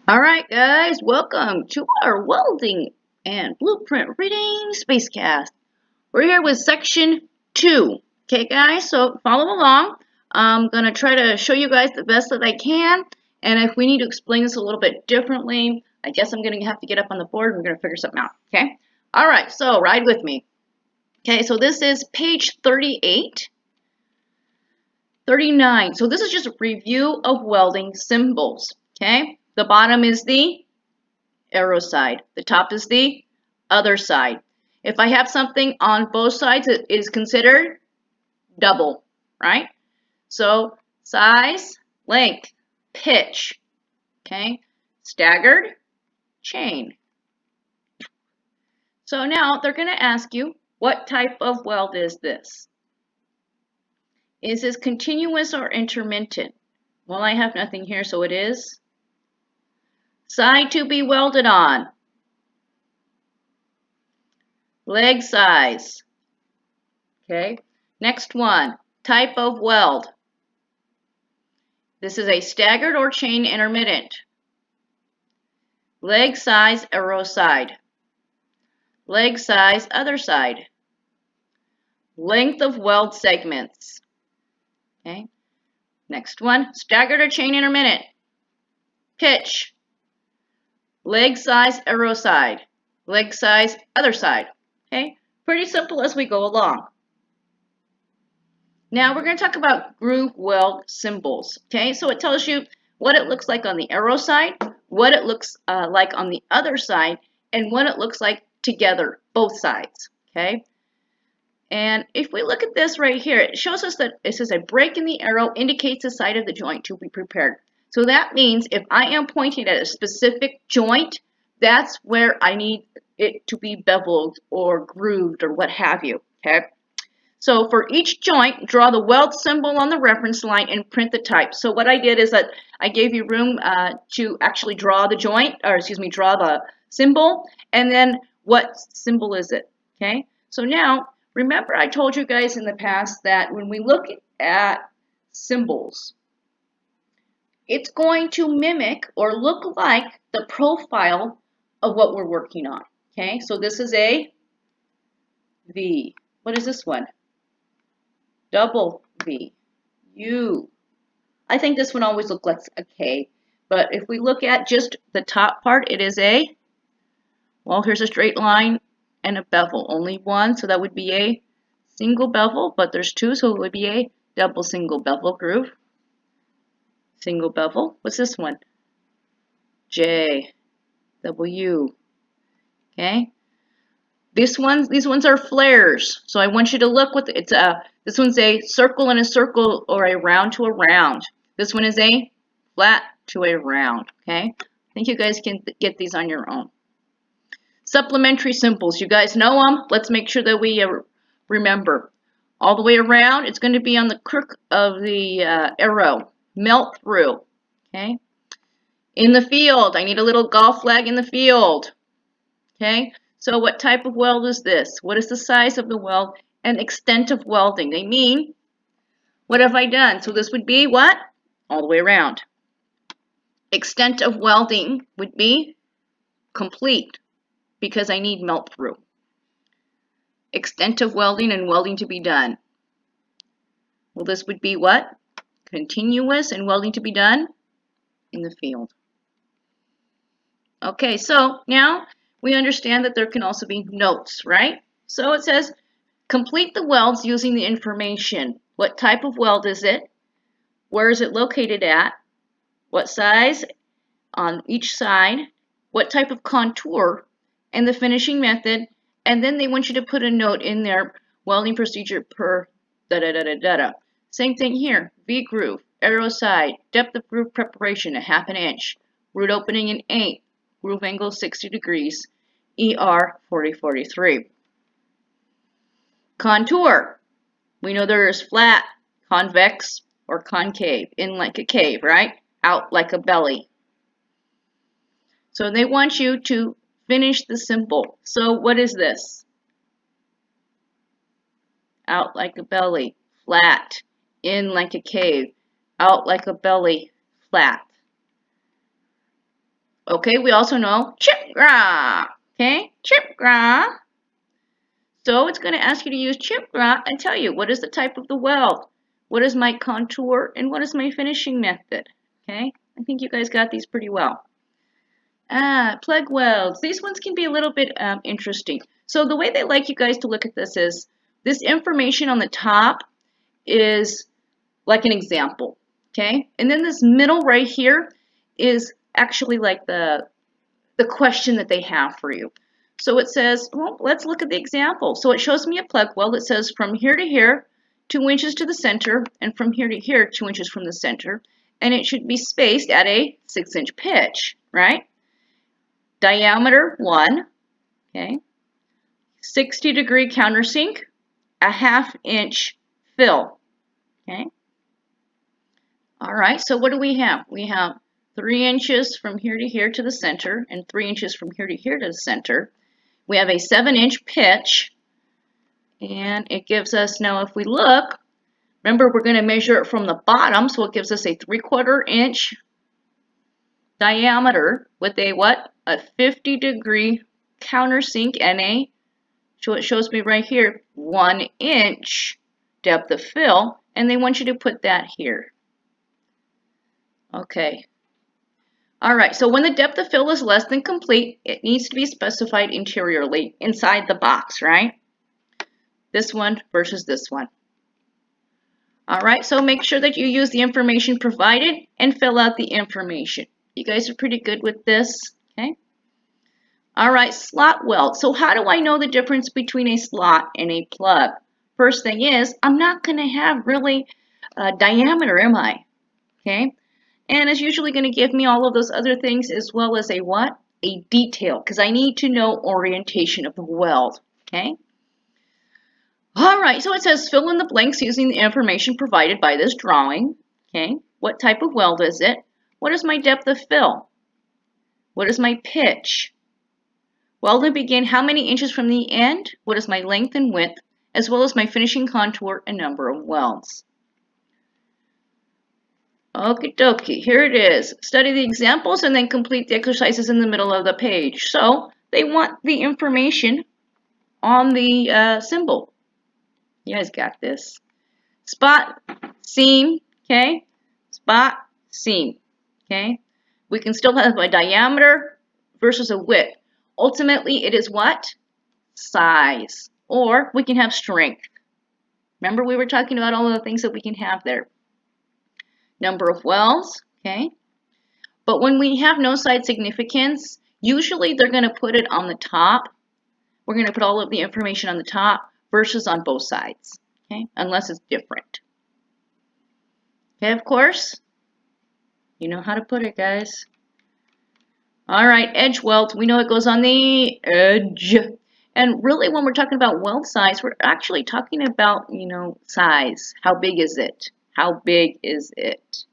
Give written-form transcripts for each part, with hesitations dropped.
Alright guys, welcome to our welding and blueprint reading spacecast. We're here with section 2. Okay guys, so follow along. I'm going to try to show you guys the best that I can, and if we need to explain this a little bit differently, I guess I'm going to have to get up on the board and we're going to figure something out. Okay? Alright, so ride with me. Okay, so this is page 38. 39. So this is just a review of welding symbols. Okay? The bottom is the arrow side. The top is the other side. If I have something on both sides, it is considered double, right? So size, length, pitch, okay? Staggered, chain. So now they're going to ask you, what type of weld is this? Is this continuous or intermittent? Well, I have nothing here, so it is. Side to be welded on. Leg size. Okay. Next one, type of weld. This is a staggered or chain intermittent. Leg size, arrow side. Leg size, other side. Length of weld segments. Okay. Next one, staggered or chain intermittent. Pitch. Leg size, arrow side. Leg size, other side. Okay. Pretty simple as we go along. Now we're going to talk about groove weld symbols. Okay, so it tells you what it looks like on the arrow side, what it looks like on the other side, and what it looks like together, both sides. Okay, and if we look at this right here, it shows us that it says a break in the arrow indicates the side of the joint to be prepared. So that means if I am pointing at a specific joint, that's where I need it to be beveled or grooved or what have you. Okay. So for each joint, draw the weld symbol on the reference line and print the type. So what I did is that I gave you room to actually draw the joint, or excuse me, draw the symbol, and then what symbol is it, okay? So now, remember I told you guys in the past that when we look at symbols, it's going to mimic or look like the profile of what we're working on, okay? So this is a V. What is this one? Double V, U. I think this one always looks like a K, but if we look at just the top part, it is a, well, here's a straight line and a bevel. Only one, so that would be a single bevel, but there's two, so it would be a double single bevel groove. Single bevel. What's this one? J, W. Okay. These ones are flares, so I want you to look with it's a. This one's a circle and a circle, or a round to a round. This one is a flat to a round. Okay, I think you guys can get these on your own. Supplementary symbols, you guys know them. Let's make sure that we remember. All the way around, it's going to be on the crook of the arrow. Melt through. Okay. In the field, I need a little golf flag in the field. Okay. So what type of weld is this? What is the size of the weld and extent of welding? They mean, what have I done? So this would be what? All the way around. Extent of welding would be complete because I need melt through. Extent of welding and welding to be done. Well, this would be what? Continuous and welding to be done in the field. Okay, so now we understand that there can also be notes, right? So it says, complete the welds using the information. What type of weld is it? Where is it located at? What size on each side? What type of contour? And the finishing method. And then they want you to put a note in there, welding procedure per da-da-da-da-da-da. Same thing here, V groove, arrow side, depth of groove preparation, 1/2 inch, root opening an 8, groove angle 60 degrees, ER 4043. Contour. We know there is flat, convex, or concave, in like a cave, right? Out like a belly. So they want you to finish the symbol. So what is this? Out like a belly, flat, in like a cave, out like a belly, flat. Okay, we also know chipgra. Okay, chipgra. So it's going to ask you to use chipgra and tell you what is the type of the weld, what is my contour, and what is my finishing method. Okay, I think you guys got these pretty well. Plug welds. These ones can be a little bit interesting. So the way they like you guys to look at this is this information on the top is like an example. Okay, and then this middle right here is actually like the question that they have for you. So it says, well, let's look at the example. So it shows me a plug weld that says from here to here, 2 inches to the center, and from here to here, 2 inches from the center. And it should be spaced at a 6-inch pitch, right? Diameter 1, okay? 60-degree countersink, a 1/2-inch fill, okay? All right, so what do we have? We have 3 inches from here to here to the center and 3 inches from here to here to the center. We have a 7-inch pitch, and it gives us, now if we look, remember we're going to measure it from the bottom, so it gives us a 3/4 inch diameter with a what? A 50-degree countersink and a, so it shows me right here, 1 inch depth of fill, and they want you to put that here. Okay. All right, so when the depth of fill is less than complete, it needs to be specified interiorly inside the box, right? This one versus this one. All right, so make sure that you use the information provided and fill out the information. You guys are pretty good with this, okay? All right, slot weld. So how do I know the difference between a slot and a plug? First thing is, I'm not going to have really a diameter, am I? Okay, and it's usually going to give me all of those other things as well as a what? A detail, because I need to know orientation of the weld, okay? All right, so it says fill in the blanks using the information provided by this drawing, okay? What type of weld is it? What is my depth of fill? What is my pitch? Welding begin how many inches from the end? What is my length and width? As well as my finishing contour and number of welds. Okie dokie, here it is. Study the examples and then complete the exercises in the middle of the page. So they want the information on the symbol. You guys got this. Spot, seam, okay? Spot, seam, okay? We can still have a diameter versus a width. Ultimately, it is what? Size. Or we can have strength. Remember we were talking about all of the things that we can have there. Number of welds, okay? But when we have no side significance, usually they're going to put it on the top. We're going to put all of the information on the top versus on both sides, okay? Unless it's different. Okay, of course, you know how to put it, guys. All right, edge weld, we know it goes on the edge. And really when we're talking about weld size, we're actually talking about, you know, size. How big is it? How big is it?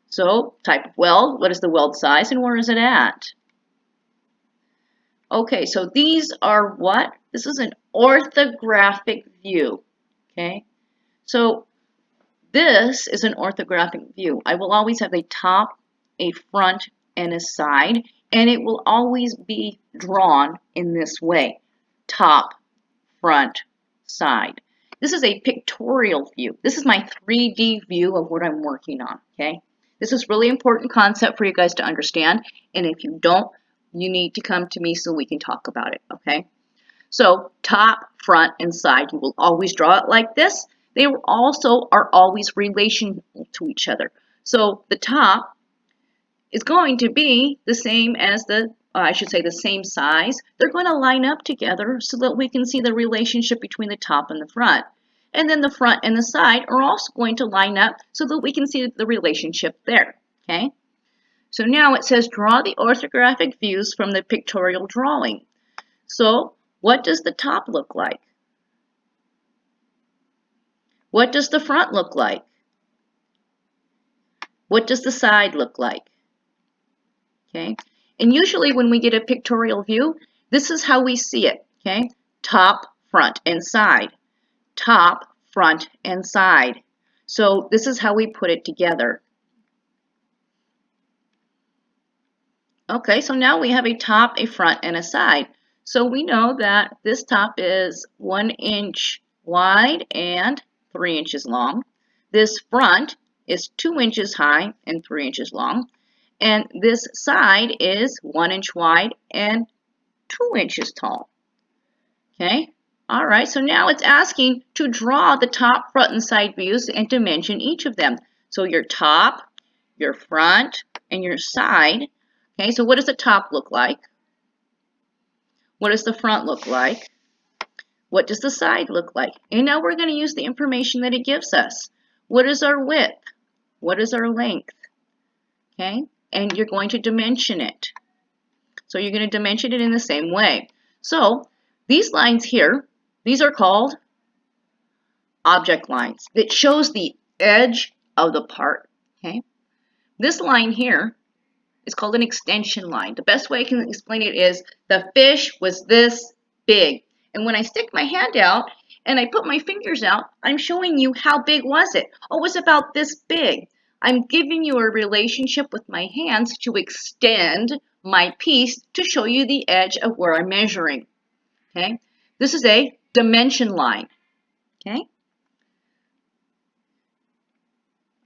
So, type of weld, what is the weld size and where is it at? Okay, so these are what? This is an orthographic view, okay? So, this is an orthographic view. I will always have a top, a front, and a side, and it will always be drawn in this way. Top, front, side. This is a pictorial view. This is my 3D view of what I'm working on, okay? This is really important concept for you guys to understand, and if you don't, you need to come to me so we can talk about it, okay? So top, front, and side, you will always draw it like this. They also are always relational to each other. So the top is going to be the same as the, I should say the same size. They're going to line up together so that we can see the relationship between the top and the front. And then the front and the side are also going to line up so that we can see the relationship there, okay? So now it says draw the orthographic views from the pictorial drawing. So what does the top look like? What does the front look like? What does the side look like? Okay, and usually when we get a pictorial view, this is how we see it, okay? Top, front, and side. Top, front, and side. So this is how we put it together. Okay, so now we have a top, a front, and a side. So we know that this top is 1 inch wide and 3 inches long. This front is 2 inches high and 3 inches long. And this side is 1 inch wide and 2 inches tall. Okay, all right, so now it's asking to draw the top, front, and side views and dimension each of them. So your top, your front, and your side. Okay, so what does the top look like? What does the front look like? What does the side look like? And now we're going to use the information that it gives us. What is our width? What is our length? Okay, and you're going to dimension it. So you're going to dimension it in the same way. So these lines here, these are called object lines. It shows the edge of the part. Okay, this line here is called an extension line. The best way I can explain it is the fish was this big. And when I stick my hand out and I put my fingers out, I'm showing you how big was it. Oh, it was about this big. I'm giving you a relationship with my hands to extend my piece to show you the edge of where I'm measuring. Okay, this is a dimension line. Okay.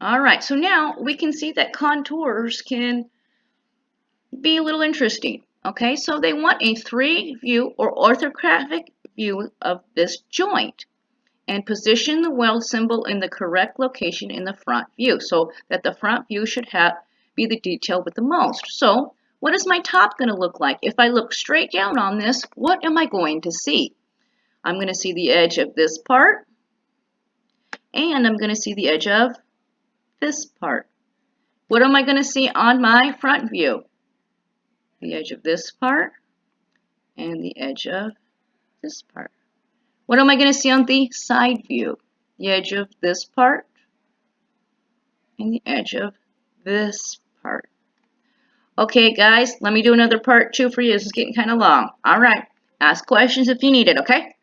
All right, so now we can see that contours can be a little interesting. Okay, so they want a 3-view or orthographic view of this joint and position the weld symbol in the correct location in the front view so that the front view should be the detail with the most. So what is my top going to look like? If I look straight down on this, what am I going to see? I'm going to see the edge of this part, and I'm going to see the edge of this part. What am I going to see on my front view? The edge of this part and the edge of this part. What am I going to see on the side view? The edge of this part and the edge of this part. Okay, guys, let me do another part 2 for you. This is getting kind of long. All right, ask questions if you need it, okay?